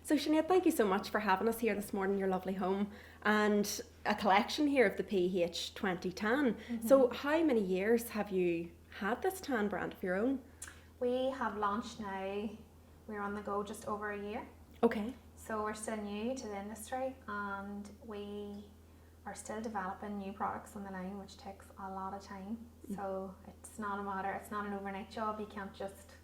So Sinead, thank you so much for having us here this morning in your lovely home and a collection here of the PH20 Tan. So how many years have you had this tan brand of your own? We have launched now, we're on the go just over a year. Okay. So we're still new to the industry and we are still developing new products on the line, which takes a lot of time. So it's not an overnight job. You can't just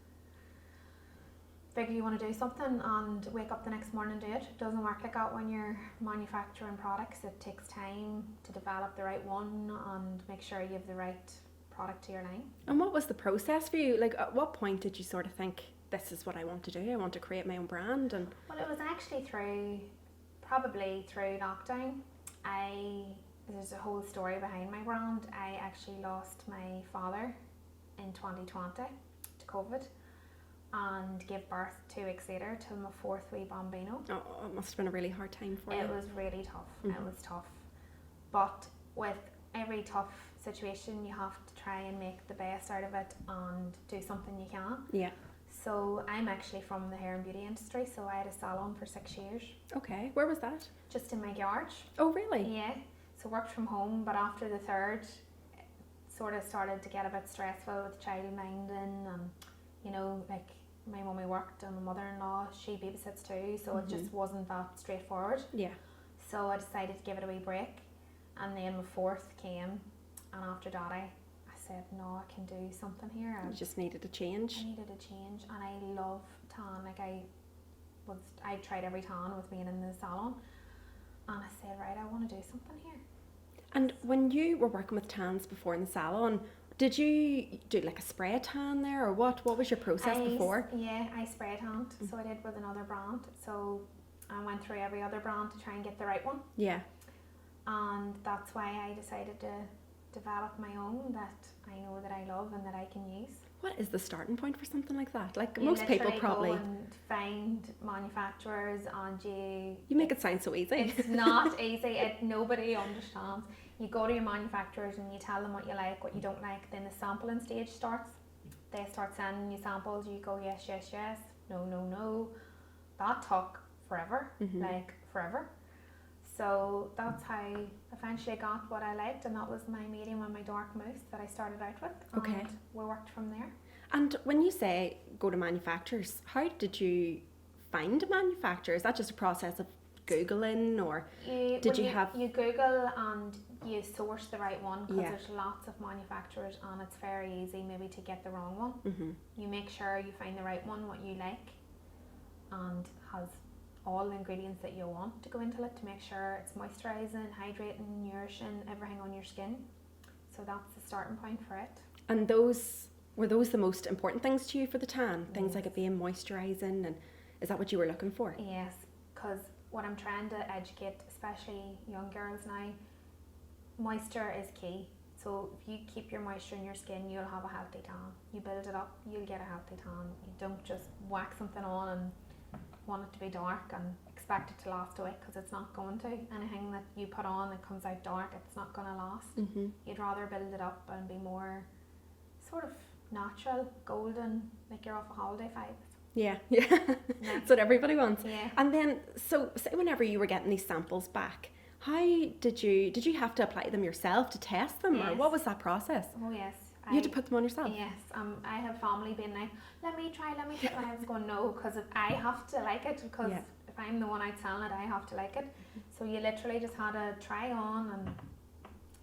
figure you want to do something and wake up the next morning and do it. It doesn't work like that when you're manufacturing products. It takes time to develop the right one and make sure you have the right product to your line. And what was the process for you? Like, at what point did you sort of think, this is what I want to do, I want to create my own brand? And well, it was actually probably through lockdown. There's a whole story behind my brand. I actually lost my father in 2020 to COVID and gave birth 2 weeks later to my 4th wee bambino. oh, it must have been a really hard time for you. It was really tough. It was tough. But with every tough situation, you have to try and make the best out of it and do something you can. Yeah. So I'm actually from the hair and beauty industry, so I had a salon for 6 years. Okay, where was that? Just in my garage. Oh, really? Yeah. So worked from home, but after the 3rd, it sort of started to get a bit stressful with child minding and, you know, like my mummy worked and my mother-in-law, she babysits too, so it just wasn't that straightforward. Yeah. So I decided to give it a wee break, and then my 4th came, and after that I said, no, I can do something here. You just needed a change. I needed a change, and I love tan. Like I tried every tan with being in the salon, and I said, right, I want to do something here. And when you were working with tans before in the salon, did you do like a spray tan there, or what was your process before? Yeah, I spray tanned, so I did with another brand. So I went through every other brand to try and get the right one. Yeah. And that's why I decided to develop my own that I know that I love and that I can use. What is the starting point for something like that? Like, You most people probably... go and find manufacturers and You make it sound so easy. It's not easy. Nobody understands. You go to your manufacturers and you tell them what you like, what you don't like. Then the sampling stage starts. They start sending you samples. You go, yes, yes, yes. No, no, no. That took forever. Like, forever. So that's how I eventually got what I liked, and that was my medium and my dark mousse that I started out with. Okay. And we worked from there. And when you say go to manufacturers, how did you find a manufacturer? Is that just a process of Googling, or you Google and you source the right one, because Yeah. there's lots of manufacturers and it's very easy maybe to get the wrong one. You make sure you find the right one, what you like, and has all the ingredients that you want to go into it, to make sure it's moisturising, hydrating, nourishing, everything on your skin. So that's the starting point for it. And were those the most important things to you for the tan? Things like it being moisturising, and is that what you were looking for? Yes, because what I'm trying to educate, especially young girls now, moisture is key. So if you keep your moisture in your skin, you'll have a healthy tan. You build it up, you'll get a healthy tan. You don't just whack something on and want it to be dark and expect it to last a week, because it's not going to. Anything that you put on that comes out dark, it's not going to last. You'd rather build it up and be more sort of natural, golden, like you're off a holiday vibes. Yeah. That's what everybody wants. Yeah. And then, so say whenever you were getting these samples back, how did you have to apply them yourself to test them, or what was that process? Oh yes. You had to put them on yourself? Yes. I have family being like, let me try. And I was going, no, because if I have to like it, because if I'm the one out selling it, I have to like it. So you literally just had to try on, and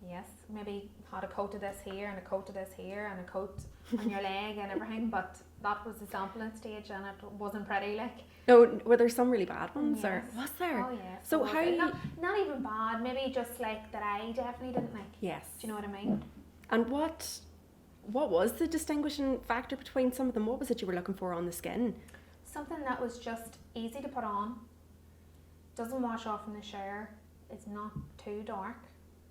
yes, maybe had a coat of this here and a coat of this here and a coat on your leg and everything, but that was the sampling stage, and it wasn't pretty, like. No, were there some really bad ones, or was there? Oh yes. So how not even bad, maybe just like that I definitely didn't like. Yes. Do you know what I mean? And what was the distinguishing factor between some of them? What was it you were looking for on the skin? Something that was just easy to put on, doesn't wash off in the shower, is not too dark,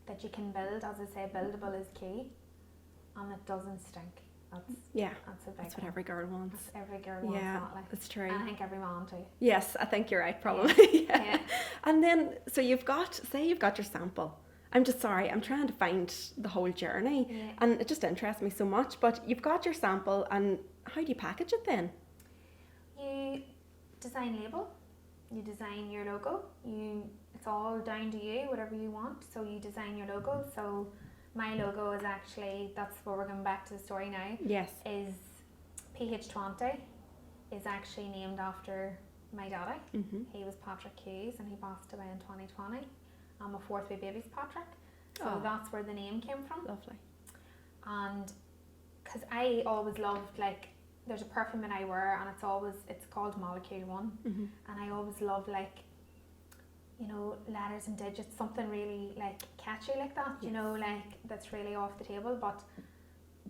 that you can build. As I say, buildable is key, and it doesn't stink. That's a big That's what every girl wants. That's every girl wants that, like. That's true. And I think every man too. Yes, I think you're right, probably. Yeah. And then, so you've got your sample. I'm just sorry, I'm trying to find the whole journey, and it just interests me so much. But you've got your sample, and how do you package it then? You design label, you design your logo. It's all down to you, whatever you want. So you design your logo. So my logo is actually, that's where we're going back to the story now. Yes. Is PH20 is actually named after my daddy. He was Patrick Hughes and he passed away in 2020. My fourth wee baby's Patrick. So that's where the name came from. Lovely. And because I always loved, like, there's a perfume that I wear and it's called Molecule 1. And I always love, like, you know, letters and digits, something really like catchy like that, you know, like that's really off the table, but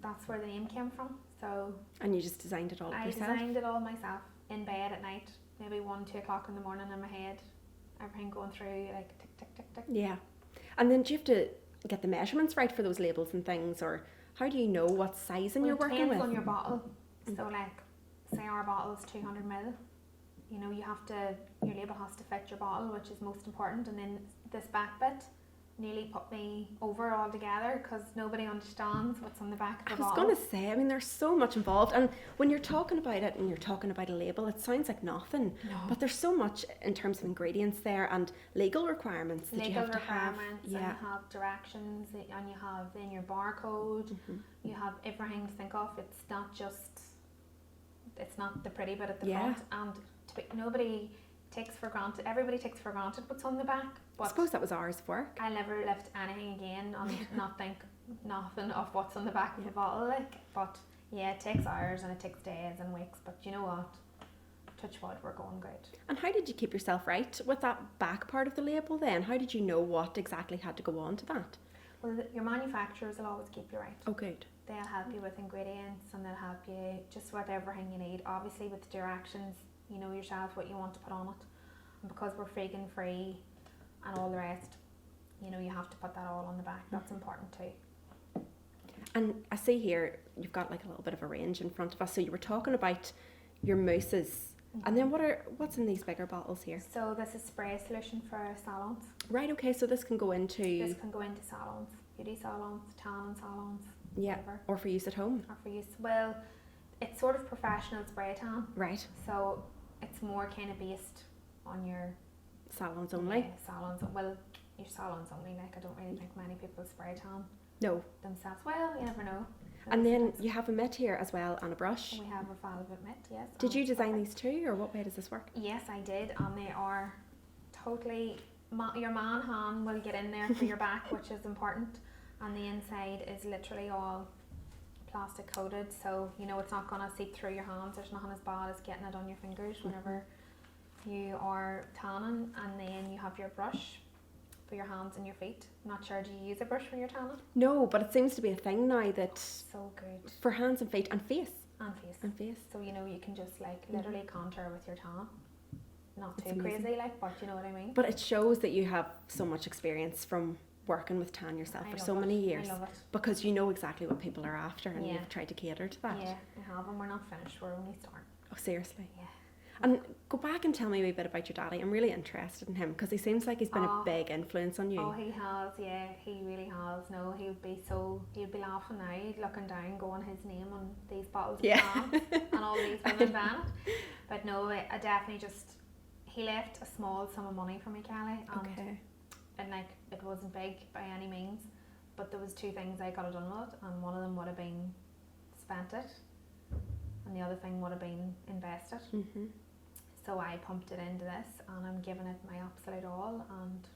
that's where the name came from. So and you just designed it all yourself? I designed it all myself in bed at night, maybe 1-2 o'clock in the morning in my head, everything going through like tick tick tick tick. Yeah. And then do you have to get the measurements right for those labels and things, or how do you know what sizing you're working with? It depends on your bottle. So like, say our bottle is 200 ml. You know, your label has to fit your bottle, which is most important. And then this back bit nearly put me over altogether because nobody understands what's on the back of the bottle. I was going to say, I mean, there's so much involved. And when you're talking about it and you're talking about a label, it sounds like nothing. No. But there's so much in terms of ingredients there and legal requirements that you have to have. And you have directions, and you have then your barcode. You have everything to think of. It's not the pretty bit at the front. And nobody takes for granted, everybody takes for granted what's on the back. But I suppose that was ours work. I'll never lift anything again and not think nothing of what's on the back of the bottle, like. But yeah, it takes hours and it takes days and weeks, but you know what, touch wood, we're going good. And how did you keep yourself right with that back part of the label then? How did you know what exactly had to go on to that? Well, your manufacturers will always keep you right. Oh, good. They'll help you with ingredients and they'll help you just with everything you need. Obviously with directions, you know yourself what you want to put on it, and because we're vegan free and all the rest, you know, you have to put that all on the back. That's important too. And I see here you've got like a little bit of a range in front of us. So you were talking about your mousses, and then what's in these bigger bottles here? So this is spray solution for salons. Right. Okay. So this can go into salons, beauty salons, tanning salons. Yeah. Whatever. Or for use at home. Or for use. Well, it's sort of professional spray tan. Right. So it's more kind of based on your salons only. Yeah, salons. Well, your salons only. Like, I don't really think many people spray tan. No. Themselves. Well, you never know. And then you have a mitt here as well and a brush. We have a velvet mitt, yes. Did you design these too, or what way does this work? Yes, I did, and they are totally. Your man hand will get in there for your back, which is important, and the inside is literally all plastic coated, so you know it's not going to seep through your hands. There's nothing as bad as getting it on your fingers whenever you are tanning. And then you have your brush for your hands and your feet. I'm not sure, do you use a brush when you're tanning? No, but it seems to be a thing now that so good for hands and feet and face. So you know you can just like literally contour with your tan. Not too crazy, like, but you know what I mean. But it shows that you have so much experience from working with tan yourself for so many years. I love it. Because you know exactly what people are after, and you've tried to cater to that. Yeah, I have, and we're not finished. We're only starting. Oh, seriously? Yeah. And go back and tell me a wee bit about your daddy. I'm really interested in him because he seems like he's been a big influence on you. Oh, he has, yeah, he really has. No, he'd be laughing now, looking down, going his name on these bottles of tan and all these women ban it. But no, I definitely he left a small sum of money for me, Kelly. And like, it wasn't big by any means, but there was 2 things I could have done with it, and one of them would have been spent it, and the other thing would have been invested. So I pumped it into this, and I'm giving it my absolute all, and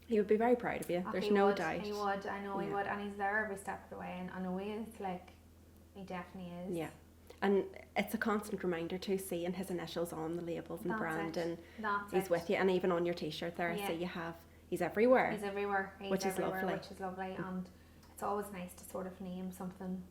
he would be very proud of you. There's no doubt. He would. I know he would, and he's there every step of the way, and I know he is. Like, he definitely is. Yeah. And it's a constant reminder to seeing his initials on the labels and brand, and he's with you, and even on your t-shirt there, I see you have. He's everywhere. He's everywhere. Which is lovely. And it's always nice to sort of name something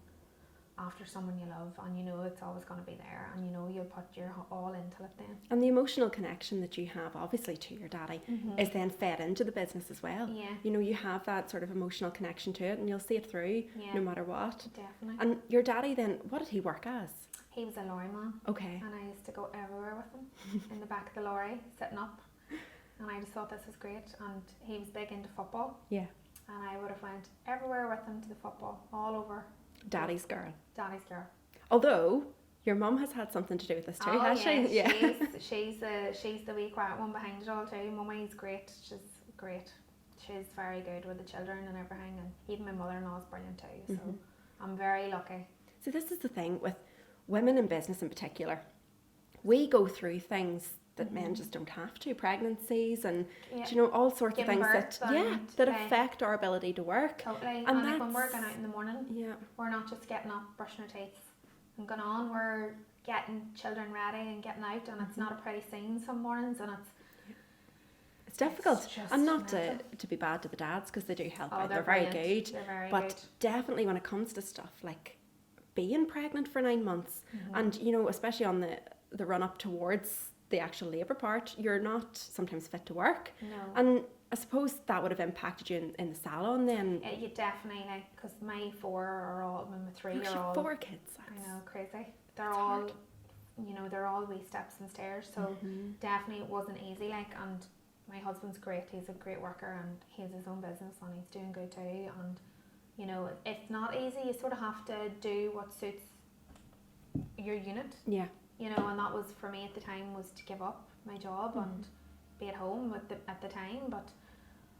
after someone you love, and you know it's always going to be there, and you know you'll put your all into it then. And the emotional connection that you have, obviously, to your daddy is then fed into the business as well. Yeah. You know, you have that sort of emotional connection to it, and you'll see it through no matter what. Definitely. And your daddy then, what did he work as? He was a lorry man. Okay. And I used to go everywhere with him in the back of the lorry, sitting up. And I just thought this was great, and he was big into football. Yeah. And I would have went everywhere with him to the football, all over. Daddy's girl. Daddy's girl. Although, Your mum has had something to do with this too, Oh has yeah, she? Yeah. she's the wee quiet one behind it all too. Mummy's great. She's great. She's very good with the children and everything, and even my mother-in-law's brilliant too. So I'm very lucky. So this is the thing with women in business in particular. We go through things that men just don't have to. Pregnancies and you know, all sorts of Giving things birth that like, affect our ability to work. Totally. And like when we're going out in the morning, yeah, we're not just getting up, brushing our teeth and going on. We're getting children ready and getting out, and it's not a pretty scene some mornings, and it's difficult. It's just And not to be bad to the dads, because they do help out. They're very good. They're very but good. definitely when it comes to stuff like being pregnant for 9 months, and you know, especially on the run up towards the actual labour part, you're not sometimes fit to work. No. And I suppose that would have impacted you in the salon then. Yeah, you definitely, like, because my 4 are all, my 3 Actually, are all 4 kids. I know, crazy. They're all hard. you know, they're all wee steps and stairs, so definitely it wasn't easy, like, and my husband's great. He's a great worker and he has his own business and he's doing good too, and you know, it's not easy. You sort of have to do what suits your unit. Yeah. You know, and that was for me at the time, was to give up my job and be at home at the time, but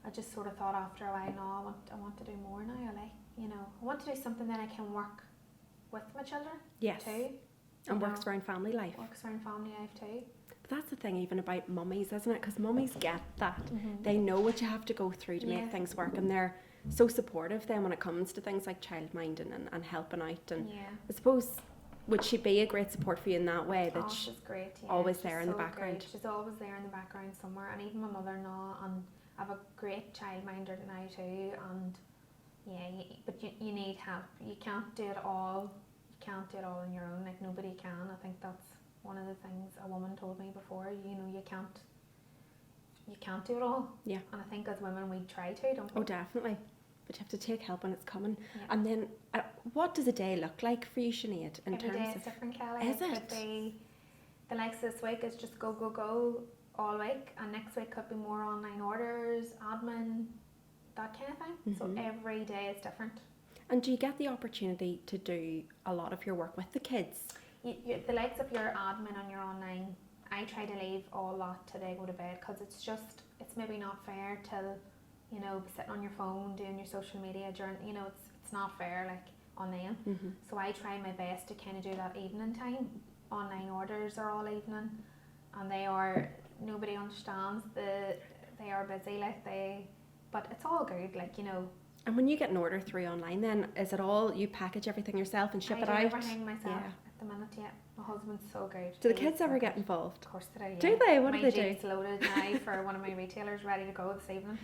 I just sort of thought after a while, no, I want to do more now. I want to do something that I can work with my children too. And works around family life. Works around family life too. But that's the thing even about mummies, isn't it? Because mummies get that. They know what you have to go through to make things work, and they're so supportive then when it comes to things like childminding and helping out. And I suppose, would she be a great support for you in that way? That she's great. Yeah. Always she's there in the background. Great. She's always there in the background somewhere, and even my mother-in-law, and I have a great childminder now too. And but you need help. You can't do it all. You can't do it all on your own. Like, nobody can. I think that's one of the things a woman told me before. You know, you can't do it all. Yeah. And I think as women we try to, don't we? Oh, definitely. But you have to take help when it's coming. Yeah. And then, what does a day look like for you, Sinead? Every day is different, Kelly. Is it? Could be, the likes this week is just go all week, and next week could be more online orders, admin, that kind of thing. So every day is different. And do you get the opportunity to do a lot of your work with the kids? The likes of your admin and your online, I try to leave all that till they go to bed, because it's maybe not fair till, you know, sitting on your phone doing your social media during, you know, it's not fair, like, on them. So I try my best to kind of do that evening time. Online orders are all evening, and nobody understands they are busy, like, but it's all good, like, you know. And when you get an order through online, then is it all, you package everything yourself and ship it out? I do everything myself at the minute, yeah. My husband's so good. Do the kids ever get involved? Of course they do, Do they? What do they do? My Jeep's loaded now for one of my retailers, ready to go this evening.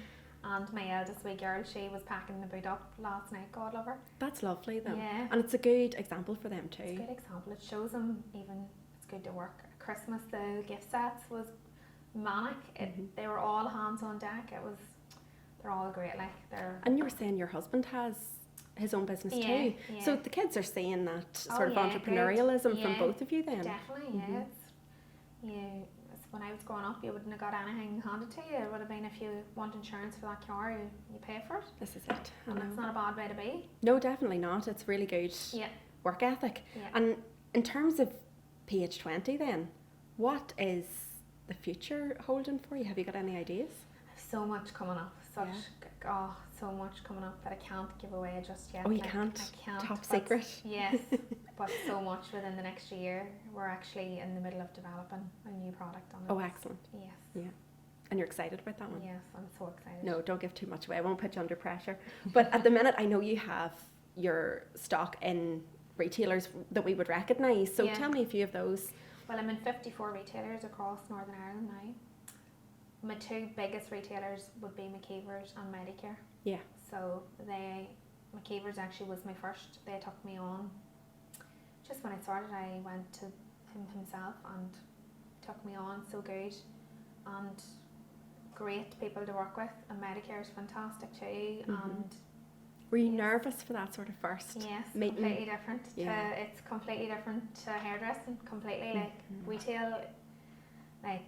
And my eldest wee girl, she was packing the boot up last night, God love her. That's lovely though. Yeah. And it's a good example for them too. It's a good example. It shows them even it's good to work. At Christmas, the gift sets was manic. They were all hands on deck. They're all great. Like, and you were saying your husband has his own business too. Yeah. So the kids are seeing that sort of entrepreneurialism from both of you then. Definitely, when I was growing up, you wouldn't have got anything handed to you. It would have been, if you want insurance for that car, you pay for it. This is it. And it's not a bad way to be. No, definitely not. It's really good work ethic. Yeah. And in terms of PH20 then, what is the future holding for you? Have you got any ideas? So much coming up. So much coming up that I can't give away just yet. Oh, you can't? I can't. Top secret? Yes, but so much within the next year. We're actually in the middle of developing a new product on it. Oh, excellent. Yes. Yeah. And you're excited about that one? Yes, I'm so excited. No, don't give too much away. I won't put you under pressure. But at the minute, I know you have your stock in retailers that we would recognise. So tell me a few of those. Well, I'm in 54 retailers across Northern Ireland now. My 2 biggest retailers would be McKeever's and Medicare. Yeah. So McKeever's actually was my first. They took me on. Just when I started, I went to him himself and took me on. So good. And great people to work with. And Medicare's fantastic too. And were you nervous for that sort of first meeting? Completely different. It's completely different to hairdressing. Completely like retail, like.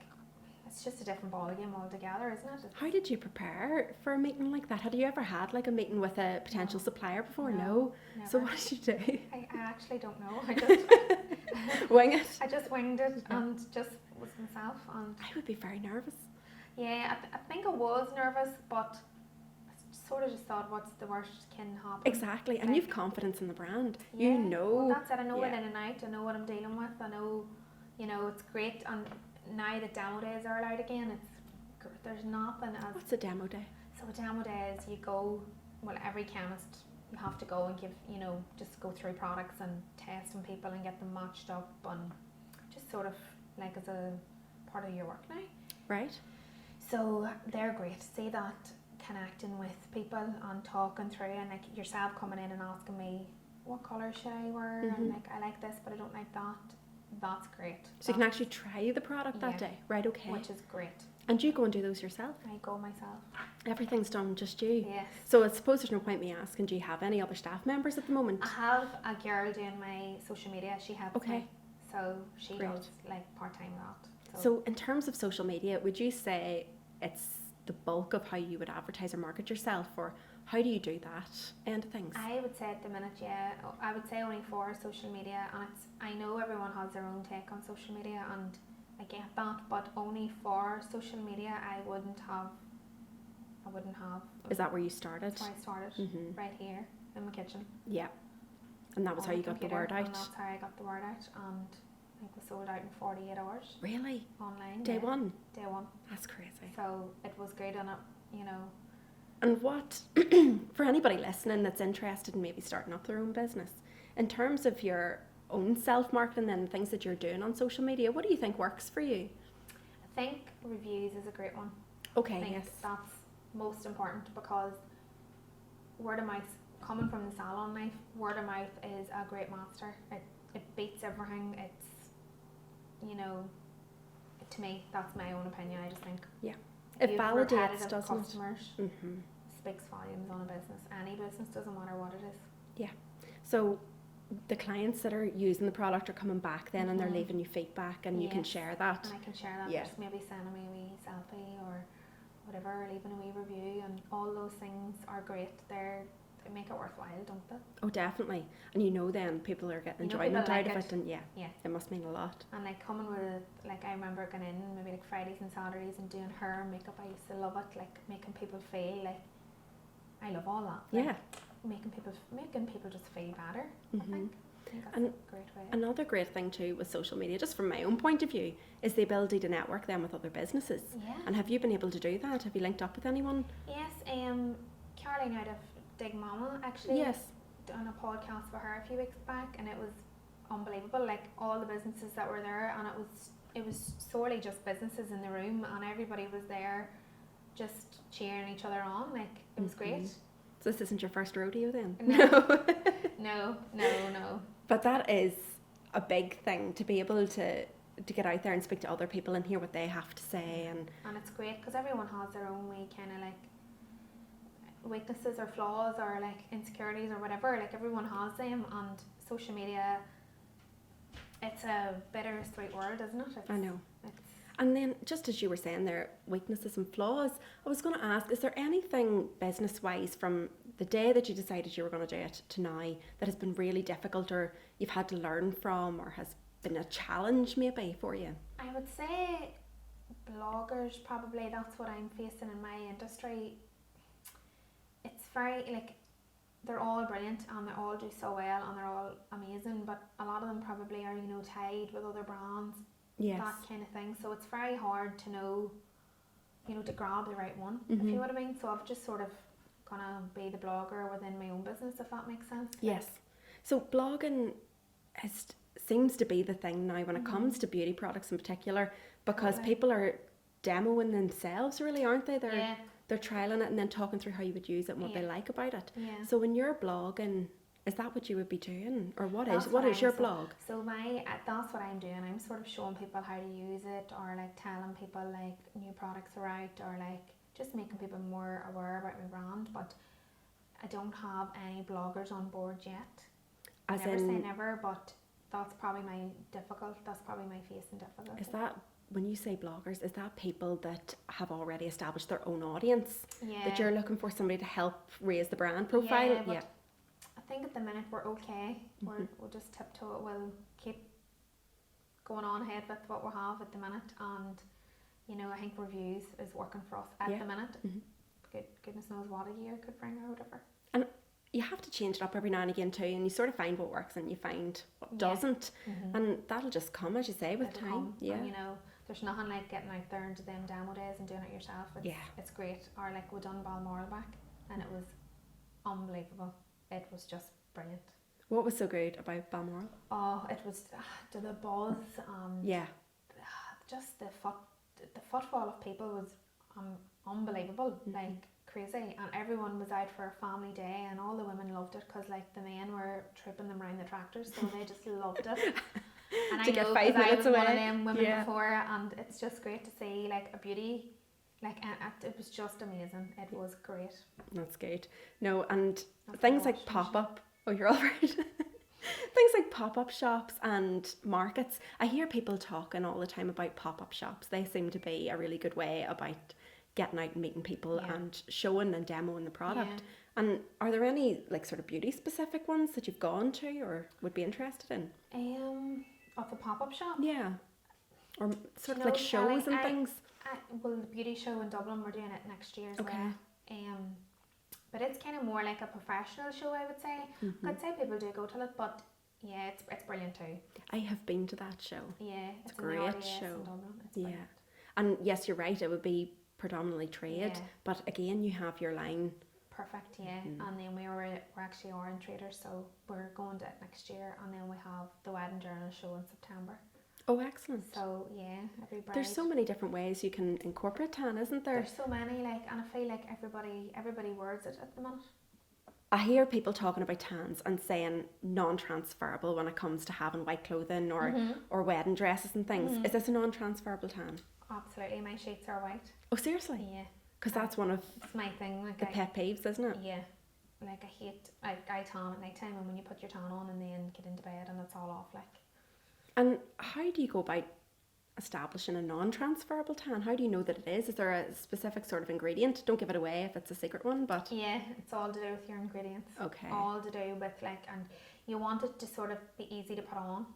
It's just a different ballgame altogether, isn't it? How did you prepare for a meeting like that? Had you ever had like a meeting with a potential supplier before? No. So what did you do? I actually don't know. Wing it. I just winged it and just was myself. And I would be very nervous. yeah, I think I was nervous, but I sort of just thought, what's the worst can happen? Exactly, and Like, you've confidence in the brand. Yeah, You know. well, that's it. I know yeah. it in and out. I know what I'm dealing with. I know, it's great. And now that demo days are allowed again, there's nothing as... What's a demo day? So a demo day is you go, well, every chemist, you have to go and give, just go through products and test on people and get them matched up, and just sort of like as a part of your work now. Right. So they're great. See that connecting with people and talking through, and like yourself coming in and asking me, what colour should I wear? And like, I like this, but I don't like that. That's great. So you can actually try the product that day. Right, okay. Which is great. And do you go and do those yourself? I go myself. Everything's done just you? Yes. So I suppose there's no point me asking, do you have any other staff members at the moment? I have a girl doing my social media. She helps me. So she Great. does like part-time that. So in terms of social media, would you say it's the bulk of how you would advertise or market yourself, or how do you do that end of things? I would say at the minute, yeah, I would say only for social media, and I know everyone has their own take on social media, and I get that, but only for social media. I wouldn't have. Is that where you started? That's where I started, right here in my kitchen. Yeah. And that was how you got the word out? And that's how I got the word out, and I think we sold out in 48 hours. Really? Online. Day one? Day one. That's crazy. So it was great, and And what, for anybody listening that's interested in maybe starting up their own business, in terms of your own self-marketing and things that you're doing on social media, what do you think works for you? I think reviews is a great one. Okay, I think yes. that's most important, because word of mouth, coming from the salon life, word of mouth is a great master. It beats everything. It's, to me, that's my own opinion. I just think It validates, repetitive doesn't customers it? speaks volumes on a business. Any business, doesn't matter what it is. Yeah. So the clients that are using the product are coming back then and they're leaving you feedback, and you can share that. And I can share that. Yeah. Just maybe sending me a wee selfie or whatever, or leaving a wee review, and all those things are great. They make it worthwhile, don't they? Oh, definitely. And then people are getting You know, enjoyment people out like of it. it, and Yeah. it must mean a lot. And like coming with, like, I remember going in maybe like Fridays and Saturdays and doing hair and makeup. I used to love it, like making people feel like, I love all that. Like, Yeah. making people just feel better. I think that's And a great way. Another great thing too with social media, just from my own point of view, is the ability to network them with other businesses. Yeah. And have you been able to do that? Have you linked up with anyone? Yes, Caroline out of Dig Mama actually done a podcast for her a few weeks back, and it was unbelievable. Like all the businesses that were there, and it was sorely just businesses in the room, and everybody was there just cheering each other on. Like it was great. So this isn't your first rodeo then? No. But that is a big thing, to be able to get out there and speak to other people and hear what they have to say. And it's great because everyone has their own way, kind of like weaknesses or flaws or like insecurities or whatever. Like everyone has them, and social media, it's a bittersweet world, isn't it? I know. And then, just as you were saying there, weaknesses and flaws, I was going to ask, is there anything business-wise from the day that you decided you were going to do it to now that has been really difficult, or you've had to learn from, or has been a challenge maybe for you? I would say bloggers, probably. That's what I'm facing in my industry. It's very, like, they're all brilliant and they all do so well and they're all amazing, but a lot of them probably are, tied with other brands. Yes. That kind of thing. So it's very hard to know, to grab the right one, if you know what I mean. So I've just sort of gonna be the blogger within my own business, if that makes sense. Yes. So blogging seems to be the thing now when it comes to beauty products in particular, because people are demoing themselves, really, aren't they? They're trialing it and then talking through how you would use it and what they like about it. Yeah. So when you're blogging, is that what you would be doing, or what is your blog? So that's what I'm doing. I'm sort of showing people how to use it, or like telling people like new products are out, or like just making people more aware about my brand. But I don't have any bloggers on board yet. I never say never, but that's probably my facing difficulty. Is that, when you say bloggers, is that people that have already established their own audience? Yeah. That you're looking for somebody to help raise the brand profile? Yeah. I think at the minute we're okay. We'll just tiptoe it. We'll keep going on ahead with what we have at the minute, and you know, I think reviews is working for us at the minute. Goodness knows what a year could bring or whatever. And you have to change it up every now and again too, and you sort of find what works and you find what doesn't, and that'll just come, as you say, with time. And, you know, there's nothing like getting out there into them demo days and doing it yourself. It's great. Or like we done Balmoral back, and it was unbelievable. It was just brilliant. What was so good about Balmoral? Oh, it was the buzz. Just the footfall of people was unbelievable, like crazy, and everyone was out for a family day, and all the women loved it because like the men were trooping them around the tractors, so they just loved it. And I know because I was one of them women before, and it's just great to see like a beauty, like it was just amazing. It was great. That's good. No, and things like pop-up. Oh, you're all right. Things like pop-up shops and markets. I hear people talking all the time about pop-up shops. They seem to be a really good way about getting out and meeting people and showing and demoing the product. And are there any like sort of beauty specific ones that you've gone to or would be interested in? Of a pop-up shop? Yeah. Or sort of like shows and things? Well, the beauty show in Dublin, we're doing it next year as well. But it's kind of more like a professional show, I would say. I'd say people do go to it, but yeah, it's brilliant too. I have been to that show. Yeah, it's a great show. In Dublin. It's brilliant. And yes, you're right, it would be predominantly trade, but again, you have your line. Perfect, and then we're actually in traders, so we're going to it next year, and then we have the Wedding Journal show in September. Oh, excellent. So yeah, every bride. There's so many different ways you can incorporate tan, isn't there? There's so many, like, and I feel like everybody words it at the minute. I hear people talking about tans and saying non-transferable when it comes to having white clothing or wedding dresses and things. Is this a non-transferable tan? Absolutely, my sheets are white. Oh, seriously? Yeah. Because that's one of it's my thing, like the pet peeves, isn't it? Yeah. Like I tan at night time, and when you put your tan on and then get into bed and it's all off, like. And how do you go about establishing a non-transferable tan? How do you know that it is? Is there a specific sort of ingredient? Don't give it away if it's a secret one, but... Yeah, it's all to do with your ingredients. Okay. All to do with like, and you want it to sort of be easy to put on.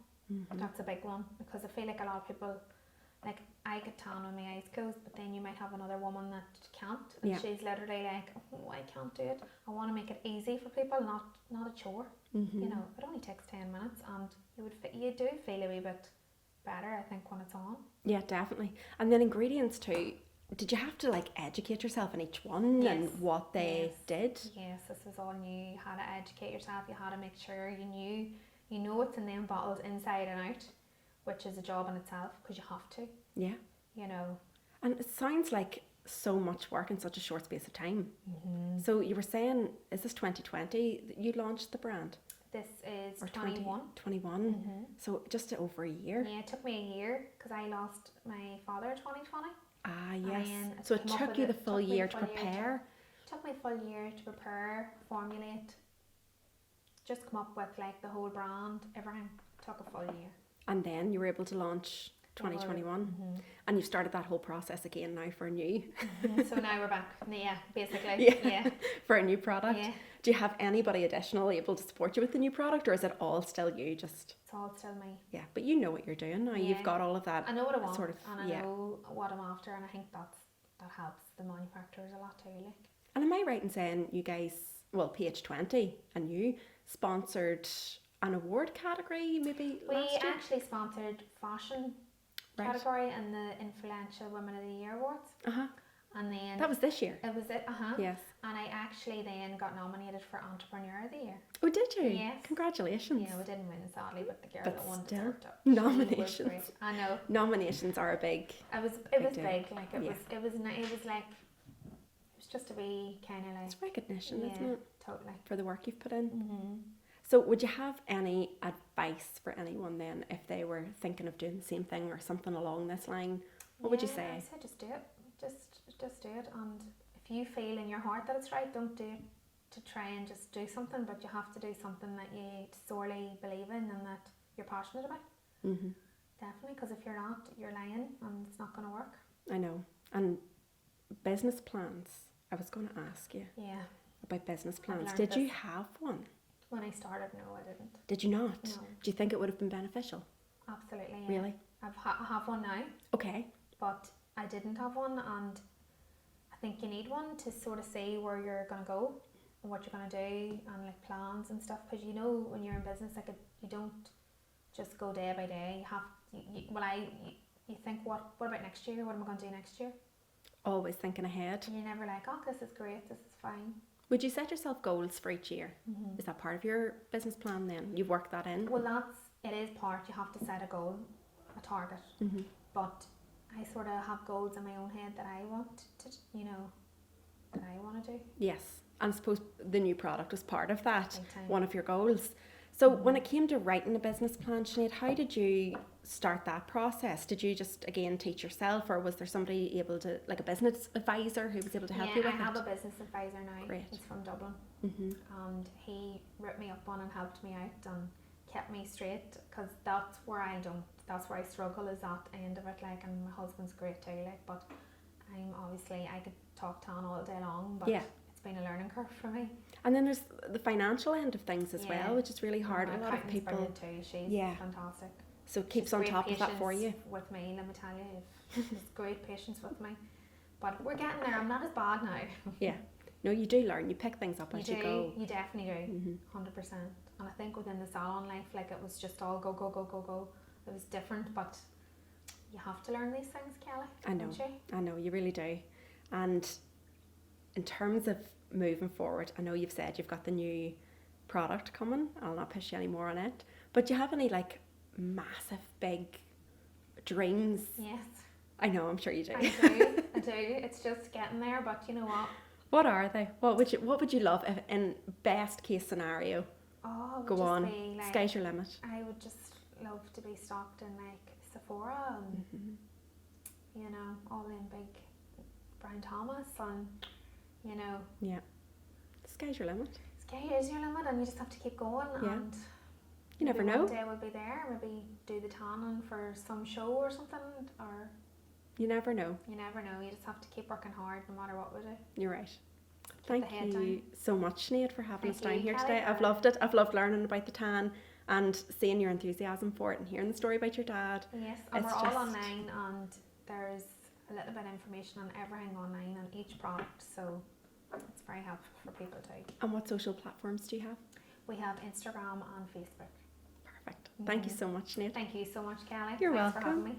That's a big one, because I feel like a lot of people, like I get tan with my eyes closed, but then you might have another woman that can't, and she's literally like, oh, I can't do it. I want to make it easy for people, not a chore. You know, it only takes 10 minutes, and you do feel a wee bit better, I think, when it's on. Yeah, definitely. And then ingredients too. Did you have to like educate yourself in each one and what they did? Yes, this was all new. You had to educate yourself. You had to make sure you know what's in them bottles inside and out, which is a job in itself, because you have to. Yeah. You know. And it sounds like so much work in such a short space of time. So you were saying, is this 2020 that you launched the brand? This is 21. 21. So just over a year. Yeah, it took me a year because I lost my father in 2020. Ah, yes. So it took you the full year to prepare? It took me a full year to prepare, formulate, just come up with like the whole brand, everything. It took a full year. And then you were able to launch 2021. And you've started that whole process again now for a new. So now we're back, basically. Yeah. For a new product. Yeah. Do you have anybody additional able to support you with the new product, or is it all still you? It's all still me. Yeah, but you know what you're doing now. You've got all of that. I know what I want, and I know what I'm after, and I think that helps the manufacturers a lot too. Like. And am I right in saying you guys, well, PH20 and you sponsored an award category maybe last year? We actually sponsored fashion category and the Influential Women of the Year awards. And then that was this year. It was it. Yes. And I actually then got nominated for Entrepreneur of the Year. Oh, did you? Yes. Congratulations. Yeah, we didn't win sadly, but the girl that won deserved it. Nominations. I know. Nominations are a big. It was big. Like it was just a wee kind of like. It's recognition, isn't it? Totally. For the work you've put in. So would you have any advice for anyone then if they were thinking of doing the same thing or something along this line? What would you say? I'd say just do it. Just do it, and if you feel in your heart that it's right, don't do it to try and just do something, but you have to do something that you sorely believe in and that you're passionate about. Definitely, because if you're not, you're lying and it's not going to work. I know. And business plans, I was going to ask you about business plans. Did you have one? When I started, no, I didn't. Did you not? No. Do you think it would have been beneficial? Absolutely. Yeah. Really? I have one now. Okay. But I didn't have one, and I think you need one to sort of see where you're going to go and what you're going to do, and like plans and stuff, because you know when you're in business, like you don't just go day by day. You think, what about next year? What am I going to do next year? Always thinking ahead. And you're never like, oh, this is great, this is fine. Would you set yourself goals for each year? Is that part of your business plan then? You've worked that in? Well, it is part. You have to set a goal, a target. But I sort of have goals in my own head that I want to, that I want to do. Yes. And I suppose the new product was part of that, Big time. one of your goals. So when it came to writing a business plan, Sinead, how did you start that process? Did you just, again, teach yourself, or was there somebody able to, like a business advisor who was able to help you with it? I have a business advisor now. Great. He's from Dublin. And he ripped me up on and helped me out and kept me straight, because that's where I struggle, is that end of it, like, and my husband's great too, like, but I could talk tan all day long, but it's been a learning curve for me. And then there's the financial end of things as well, which is really hard. A lot of people. Too. She's fantastic. So it keeps on top of that for you. With me, let me tell you, she's great patience with me. But we're getting there. I'm not as bad now. Yeah. No, you do learn. You pick things up as you go. You definitely do. 100%. And I think within the salon life, like, it was just all go, go, go, go, go. It was different, but you have to learn these things, Kelly. I know. Don't you? I know, you really do. And in terms of moving forward, I know you've said you've got the new product coming. I'll not push you any more on it. But do you have any, like, massive, big dreams? Yes. I know, I'm sure you do. I do. It's just getting there, but you know what? What are they? What would you love if, in best case scenario? Oh, go on. Sky's your limit. I would just love to be stocked in, like, Sephora and all them big Brian Thomas, and Yeah. Sky's your limit. Sky is your limit, and you just have to keep going. Yeah. And you never know. One day we'll be there. Maybe do the tanning for some show or something, or you never know. You never know. You just have to keep working hard, no matter what we do. You're right. Thank you so much, Sinead, for having us down here Kelly, today. I've loved it. I've loved learning about the tan and seeing your enthusiasm for it and hearing the story about your dad. Yes, and we're all online, and there's a little bit of information on everything online on each product, so it's very helpful for people too. And what social platforms do you have? We have Instagram and Facebook. Perfect. Thank you so much, Sinead. Thank you so much, Kelly. You're Thanks welcome. for having me.